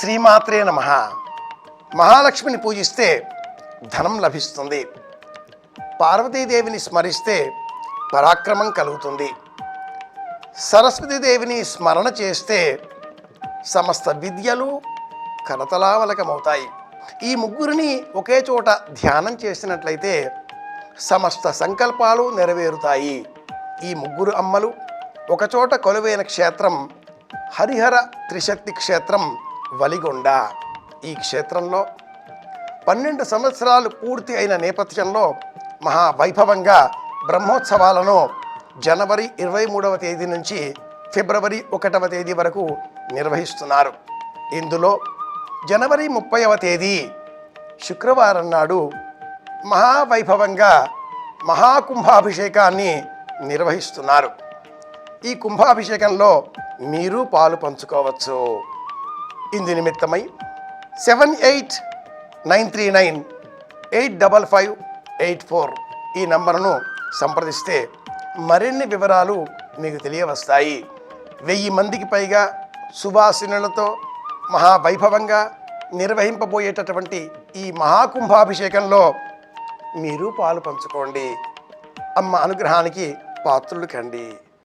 శ్రీమాత్రే నమః. మహాలక్ష్మిని పూజిస్తే ధనం లభిస్తుంది. పార్వతీదేవిని స్మరిస్తే పరాక్రమం కలుగుతుంది. సరస్వతీదేవిని స్మరణ చేస్తే సమస్త విద్యలు కరతలామలకమవుతాయి. ఈ ముగ్గురిని ఒకే చోట ధ్యానం చేసినట్లయితే సమస్త సంకల్పాలు నెరవేరుతాయి. ఈ ముగ్గురు అమ్మలు ఒకచోట కొలువైన క్షేత్రం హరిహర త్రిశక్తి క్షేత్రం వలిగొండ. ఈ క్షేత్రంలో 12 సంవత్సరాలు పూర్తి అయిన నేపథ్యంలో మహావైభవంగా బ్రహ్మోత్సవాలను జనవరి 23వ తేదీ నుంచి ఫిబ్రవరి 1వ తేదీ వరకు నిర్వహిస్తున్నారు. ఇందులో జనవరి 30వ తేదీ శుక్రవారం నాడు మహావైభవంగా మహాకుంభాభిషేకాన్ని నిర్వహిస్తున్నారు. ఈ కుంభాభిషేకంలో మీరు పాలు పంచుకోవచ్చు. ఇందు నిమిత్తమై 7893985584 ఈ నంబరును సంప్రదిస్తే మరిన్ని వివరాలు మీకు తెలియవస్తాయి. 1000 మందికి పైగా సువాసినులతో మహావైభవంగా నిర్వహింపబోయేటటువంటి ఈ మహాకుంభాభిషేకంలో మీరు పాలు పంచుకోండి. అమ్మ అనుగ్రహానికి పాత్రులు కండి.